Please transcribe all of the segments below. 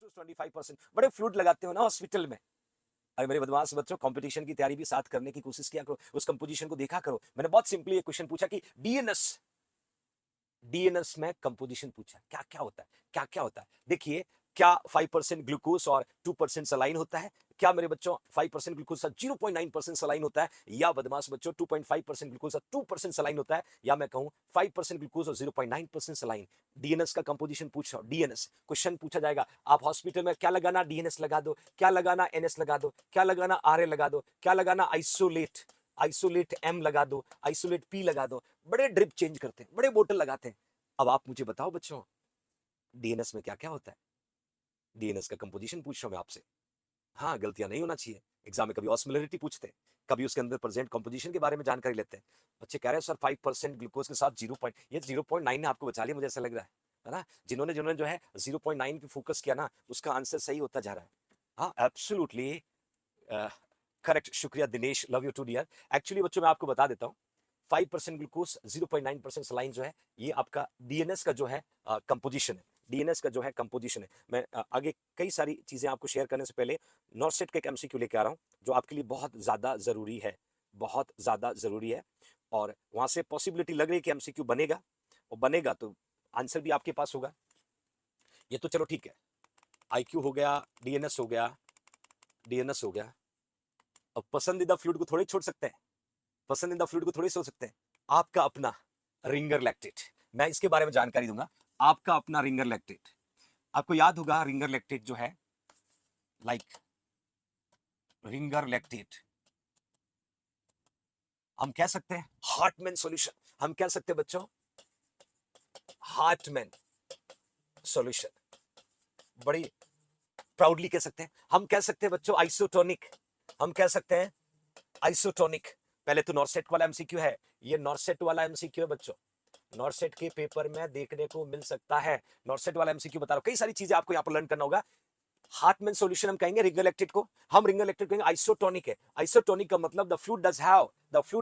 To 25%। बड़े fluid लगाते हो ना हॉस्पिटल में। अरे मेरे बदमाश बच्चों, कंपटीशन की तैयारी भी साथ करने की कोशिश किया करो, उस कंपोजिशन को देखा करो। मैंने बहुत सिंपली एक क्वेश्चन पूछा कि डीएनएस में कंपोजिशन पूछा, क्या क्या होता है, क्या क्या होता है। देखिए, क्या 5% ग्लूकोज और 2% सलाइन होता है? क्या मेरे बच्चों 5% ग्लूकोज और 0.9% सलाइन होता है? या बदमाश बच्चों 2.5% ग्लूकोज और 2% सलाइन होता है? या मैं कहूं 5% ग्लूकोज और 0.9% सलाइन? डीएनएस का कंपोजिशन पूछ रहा हूं, डीएनएस क्वेश्चन पूछा जाएगा। आप हॉस्पिटल में क्या लगाना, डीएनएस लगा दो, क्या लगाना एनएस लगा दो, क्या लगाना आरए लगा दो, क्या लगाना आइसोलेट, आइसोलेट एम लगा दो, आइसोलेट पी लगा दो। बड़े ड्रिप चेंज करते हैं, बड़े बोतल लगाते हैं। अब आप मुझे बताओ बच्चों, डीएनएस में क्या क्या होता है? डीएनएस का कंपोजिशन पूछ रहा हूं मैं आपसे। हाँ, गलतियां नहीं होना चाहिए। एग्जाम में कभी ऑस्मोलरिटी पूछते हैं, कभी उसके अंदर प्रेजेंट कंपोजिशन के बारे में जानकारी लेते हैं। बच्चे कह रहे हैं सर 5% ग्लूकोज के साथ 0.9 ने आपको बचा लिया, मुझे ऐसा लग रहा है ना? जिन्होंने जिन्होंने जो है 0.9 पे फोकस किया ना, उसका आंसर सही होता जा रहा है। हाँ, एब्सोल्युटली करेक्ट, शुक्रिया Dinesh, love you too dear. Actually बच्चों मैं आपको बता देता हूँ, 5% ग्लूकोज 0.9% सलाइन जो है, ये आपका डीएनएस का जो है कंपोजिशन है। डीएनएस का जो है कंपोजिशन है। मैं आगे कई सारी चीजें आपको शेयर करने से पहले नॉर्सेट के एक एमसीक्यू लेके आ रहा हूँ, जो आपके लिए बहुत ज्यादा जरूरी है, बहुत ज्यादा जरूरी है। और वहां से पॉसिबिलिटी लग रही है कि एमसीक्यू बनेगा, और बनेगा तो आंसर भी आपके पास होगा। ये तो चलो ठीक है, आईक्यू हो गया, डीएनएस हो गया, डीएनएस हो गया। अब पसंदीदा फ्लूइड को थोड़ी छोड़ सकते हैं, पसंदीदा फ्लूइड को थोड़ी सोच सकते हैं। आपका अपना रिंगर लैक्टेट, मैं इसके बारे में जानकारी दूंगा। आपका अपना रिंगर लैक्टेट, आपको याद होगा रिंगर लैक्टेट जो है, लाइक रिंगर लैक्टेट हम कह सकते हैं हार्टमैन सॉल्यूशन, हम कह सकते हैं बच्चों हार्टमैन सॉल्यूशन, बड़ी प्राउडली कह सकते हैं। हम कह सकते हैं बच्चों आइसोटोनिक, हम कह सकते हैं आइसोटोनिक। पहले तो नॉर्सेट वाला एमसीक्यू है, ये नॉर्सेट वाला एमसीक्यू है बच्चों, नॉर्सेट के पेपर में देखने को मिल सकता है। नॉर्सेट वाला एमसीक्यू बता रहा हूं, कई सारी चीजें आपको यहां पर लर्न करना होगा। हार्टमैन सॉल्यूशन हम कहेंगे रिंगर लैक्टेट को, हम रिंगर लैक्टेट कहेंगे आइसोटोनिक है। आइसोटोनिक का मतलब the fluid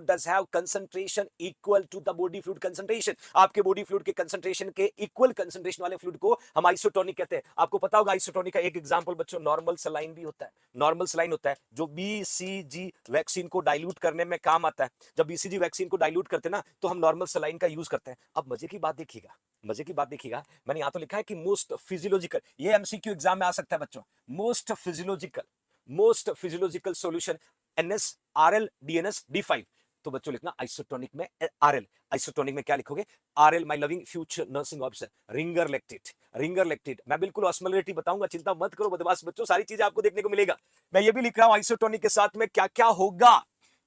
does have concentration equal to the body fluid concentration. आपके बॉडी फ्लूइड के कंसंट्रेशन के इक्वल कंसंट्रेशन वाले फ्लूइड को हम आइसोटोनिक कहते हैं। आपको पता होगा आइसोटोनिक का एक एग्जांपल बच्चों नॉर्मल सलाइन भी होता है। नॉर्मल सलाइन होता है जो बीसीजी वैक्सीन को डाइल्यूट करने में काम आता है। जब बीसीजी वैक्सीन को डाइल्यूट करते हैं ना, तो हम नॉर्मल सलाइन का यूज करते हैं। अब मजे की बात देखिएगा, मजे की बात देखिएगा, मैंने यहां तो लिखा है कि मोस्ट फिजियोलॉजिकल, ये एमसीक्यू एग्जाम में आ सकता है बच्चों। Most physiological solution NS RL DNS D five. तो बच्चों लिखना आइसोटोनिक में आरएल, आइसोटोनिक में क्या लिखोगे? RL, my loving future nursing officer, Ringer lactate, Ringer lactate. मैं बिल्कुल ऑस्मोलरिटी बताऊंगा, चिंता मत करो बदमाश बच्चों, सारी चीजें आपको देखने को मिलेगा। मैं ये भी लिख रहा हूं आइसोटोनिक के साथ में क्या क्या होगा,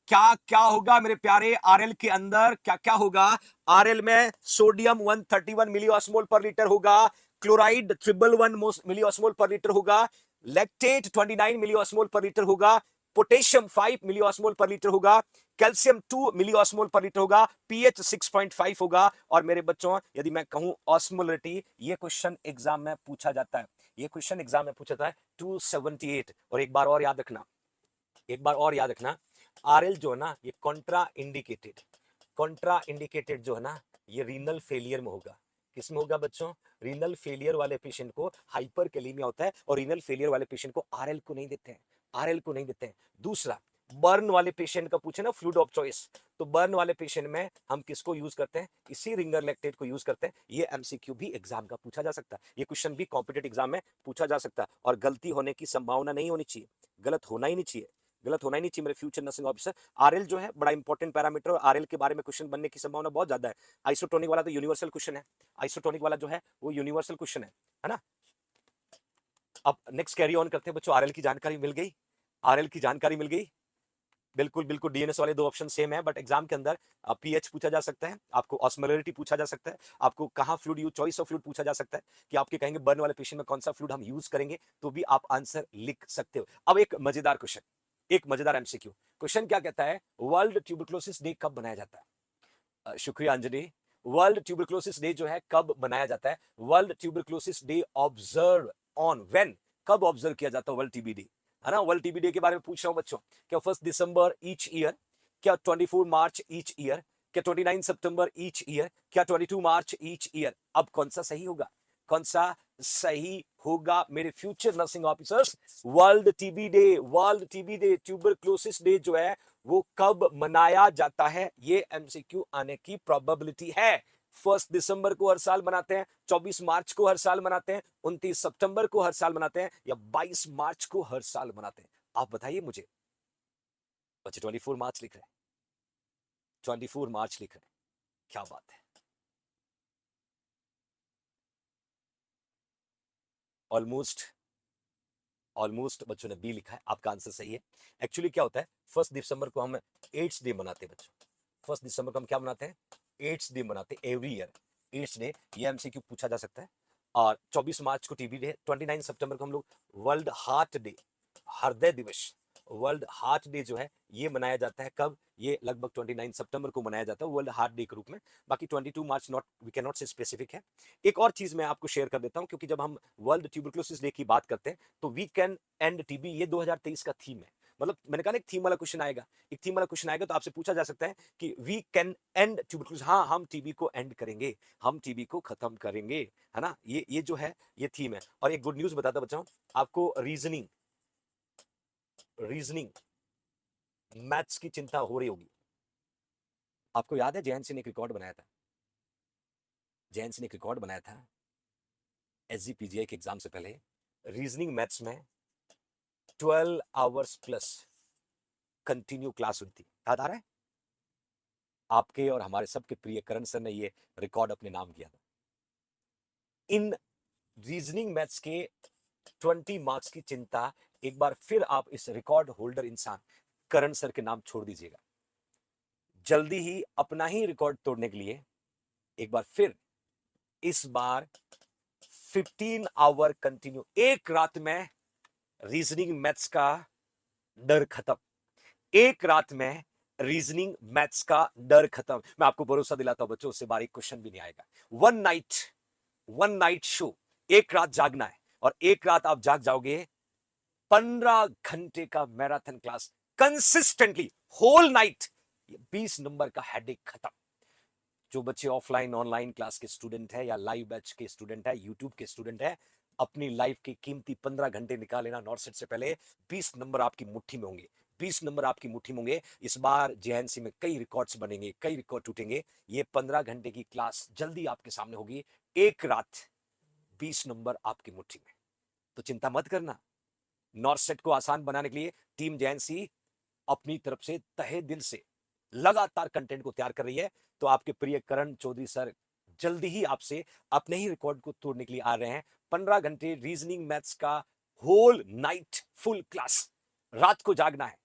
क्या क्या होगा मेरे प्यारे आरएल के अंदर, क्या क्या होगा? आरएल में सोडियम 131 मिली ऑस्मोल पर लीटर होगा, क्लोराइड 111 मिली ऑस्मोल पर लीटर होगा, लैक्टेट 29 मिली ऑस्मोल पर लीटर होगा, पोटेशियम 5 मिली ऑस्मोल पर लीटर होगा, कैल्शियम 2 मिली ऑस्मोल पर लीटर होगा, पीएच 6.5 होगा। और मेरे बच्चों यदि मैं कहूं ऑस्मोलरिटी, ये क्वेश्चन एग्जाम में पूछा जाता है, ये क्वेश्चन एग्जाम में पूछा जाता है 278। और एक बार और याद रखना, एक बार और याद रखना, आरएल जो है ना ये कॉन्ट्रा इंडिकेटेड, कॉन्ट्रा इंडिकेटेड जो है ना ये रीनल फेलियर में होगा। किस में होगा बच्चों? रीनल फेलियर वाले पेशेंट को हाइपर कैलीमिया होता है, और रीनल फेलियर वाले पेशेंट को आरएल को नहीं देते हैं, आरएल को नहीं देते हैं। दूसरा, बर्न वाले पेशेंट का पूछे ना फ्लूइड ऑफ चॉइस, तो बर्न वाले पेशेंट में हम किसको यूज करते हैं? इसी रिंगर लैक्टेट को यूज करते हैं। ये एमसीक्यू भी एग्जाम का पूछा जा सकता है, ये क्वेश्चन भी कॉम्पिटेटिव एग्जाम में पूछा जा सकता है, और गलती होने की संभावना नहीं होनी चाहिए, गलत होना ही नहीं चाहिए, गलत होना ही नहीं चाहिए मेरे फ्यूचर नर्सिंग ऑफिसर। आरएल जो है बड़ा इंपॉर्टेंट पैरामीटर, और आरएल के बारे में क्वेश्चन बनने की संभावना बहुत ज्यादा है। आइसोटोनिक वाला तो यूनिवर्सल क्वेश्चन है, आइसोटोनिक वाला जो है वो यूनिवर्सल क्वेश्चन है ना? अब नेक्स्ट कैरी ऑन करते हैं बच्चों, आरएल की जानकारी मिल गई, आरएल की जानकारी मिल गई। बिल्कुल बिल्कुल, डीएनएस वाले दो ऑप्शन सेम है, बट एग्जाम के अंदर पीएच पूछा जा सकता है, आपको ऑस्मोलरिटी पूछा जा सकता है, आपको कहां fluid use, choice of fluid पूछा जा सकता है, कि आपके कहेंगे बर्न वाले पेशेंट में कौन सा फ्लूइड हम यूज करेंगे, तो भी आप आंसर लिख सकते हो। अब एक मजेदार क्वेश्चन, एक मजेदार एमसीक्यू क्वेश्चन क्या कहता है? वर्ल्ड ट्यूबरक्लोसिस डे कब मनाया जाता है? शुक्रिया अंजलि। वर्ल्ड ट्यूबरक्लोसिस डे जो है कब मनाया जाता है? World tuberculosis day observe on when, कब ऑब्जर्व किया जाता है वर्ल्ड टीबी डे, है ना? वर्ल्ड टीबी डे के बारे में पूछ रहा हूं बच्चों। क्या 1 दिसंबर ईच ईयर, क्या 24 मार्च ईच ईयर, क्या 29 सितंबर ईच ईयर, क्या 22 मार्च ईच ईयर? अब कौन सा सही होगा, कौन सा सही होगा मेरे future nursing officers. World TB day, world TB day, tuberculosis day जो है वो कब मनाया जाता है, ये एमसीक्यू आने की प्रोबेबिलिटी है। 1 दिसंबर को हर साल मनाते हैं, 24 मार्च को हर साल मनाते हैं, 29 सितंबर को हर साल मनाते हैं, या 22 मार्च को हर साल मनाते हैं? आप बताइए मुझे। बच्चे 24 मार्च लिख रहे हैं, 24 मार्च लिख रहे हैं, क्या बात है। ऑलमोस्ट ऑलमोस्ट बच्चों ने बी लिखा है, आपका आंसर सही है। एक्चुअली क्या होता है, 1 दिसंबर को हम एड्स डे मनाते हैं बच्चों। 1 दिसंबर को हम क्या मनाते हैं? एड्स डे मनाते हैं एवरी ईयर। एड्स डे, ये एमसीक्यू पूछा जा सकता है। और 24 मार्च को टीबी डे, 29 सितंबर को हम लोग वर्ल्ड हार्ट डे, हृदय दिवस, वर्ल्ड हार्ट डे जो है ये मनाया जाता है कब? ये लगभग 29 सितंबर को मनाया जाता है वर्ल्ड हार्ट डे के रूप में। बाकी 22 मार्च नॉट, वी कैन नॉट से स्पेसिफिक है। एक और चीज मैं आपको शेयर कर देता हूं, क्योंकि जब हम वर्ल्ड ट्यूबरक्लोसिस डे की बात करते हैं तो वी कैन एंड टीबी, ये 2023 का थीम है। मतलब मैंने कहा ना, एक थीम वाला क्वेश्चन आएगा, एक थीम वाला क्वेश्चन आएगा तो आपसे पूछा जा सकता है कि वी कैन एंड ट्यूबरक्लोसिस, हाँ हम टीबी को एंड करेंगे, हम टीबी को खत्म करेंगे, है ना। ये जो है ये थीम है। और एक गुड न्यूज बताता बच्चों आपको, रीजनिंग रीजनिंग मैथ्स की चिंता हो रही होगी। आपको याद है जयंत सिंह ने एक रिकॉर्ड बनाया था, जयंत सिंह ने एक रिकॉर्ड बनाया था एसजीपीजीआई के एग्जाम से पहले, रीजनिंग मैथ्स में 12 आवर्स प्लस कंटिन्यू क्लास हुई थी। याद आ रहा है? आपके और हमारे सबके प्रिय करण सर ने ये रिकॉर्ड अपने नाम किया था। इन रीजनिंग मैथ्स के 20 मार्क्स की चिंता एक बार फिर आप इस रिकॉर्ड होल्डर इंसान करण सर के नाम छोड़ दीजिएगा। जल्दी ही अपना ही रिकॉर्ड तोड़ने के लिए एक बार फिर इस बार 15 आवर कंटिन्यू, एक रात में रीजनिंग मैथ्स का डर खत्म, एक रात में रीजनिंग मैथ्स का डर खत्म। मैं आपको भरोसा दिलाता हूं बच्चों, उससे बारीक क्वेश्चन भी नहीं आएगा। वन नाइट शो, एक रात जागना है, और एक रात आप जाग जाओगे, 15 घंटे का marathon class consistently whole night, 20 number का हेडेक खत्म। जो बच्चे ऑफलाइन ऑनलाइन क्लास के स्टूडेंट है, या लाइव बैच के स्टूडेंट है, यूट्यूब के स्टूडेंट है, अपनी लाइफ की कीमती 15 घंटे निकाल लेना नॉर्सेट से पहले, 20 नंबर आपकी मुट्ठी में होंगे, 20 नंबर आपकी मुट्ठी में होंगे। इस बार जेएनसी में कई रिकॉर्ड्स बनेंगे, कई रिकॉर्ड टूटेंगे। ये 15 घंटे की क्लास जल्दी आपके सामने होगी, एक रात 20 नंबर आपकी मुट्ठी में। तो चिंता मत करना, नॉर्सेट को आसान बनाने के लिए टीम जेएनसी अपनी तरफ से तहे दिल से लगातार कंटेंट को तैयार कर रही है। तो आपके प्रिय करण चौधरी सर जल्दी ही आपसे अपने ही रिकॉर्ड को तोड़ने के लिए आ रहे हैं। 15 घंटे रीजनिंग मैथ्स का होल नाइट फुल क्लास, रात को जागना है,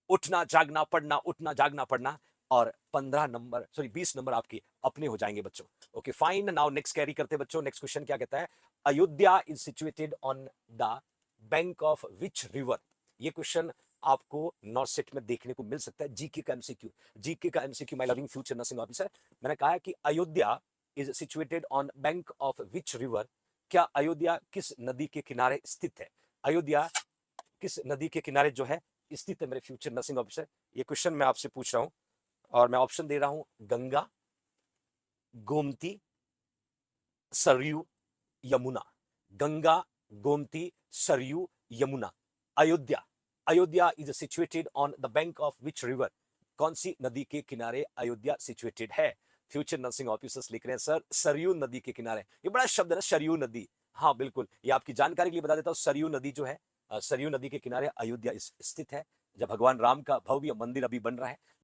उठना जागना पढ़ना, उठना जागना पढ़ना, और 15 नंबर, सॉरी 20 नंबर आपके अपने हो जाएंगे बच्चों। Okay fine, now next carry करते बच्चों। नेक्स्ट क्वेश्चन क्या कहता है? Ayodhya is situated on the bank of which river? ये क्वेश्चन आपको नॉर्सेट में देखने को मिल सकता है, जीके का एमसीक्यू, जीके का MCQ my loving future nursing officer. मैंने कहा है कि Ayodhya is situated on bank of which river? क्या अयोध्या किस नदी के किनारे स्थित है? अयोध्या किस नदी के किनारे जो है स्थित है मेरे फ्यूचर नर्सिंग ऑफिसर? ये क्वेश्चन मैं आपसे पूछ रहा हूं, और मैं ऑप्शन दे रहा हूं, Ganga, Gomti, Saryu, Yamuna. Ganga, Gomti, Saryu, Yamuna. Ayodhya, Ayodhya is situated on the bank of which river? कौन सी नदी के किनारे अयोध्या सिचुएटेड है? फ्यूचर नर्सिंग ऑफिसर्स लिख रहे हैं सर सरयू नदी के किनारे। ये बड़ा शब्द है ना, सरयू नदी। हाँ बिल्कुल, ये आपकी जानकारी के लिए बता देता हूँ, सरयू नदी जो है, सरयू नदी के किनारे अयोध्या स्थित है। जब भगवान राम का भव्य मंदिर अभी बन रहा है,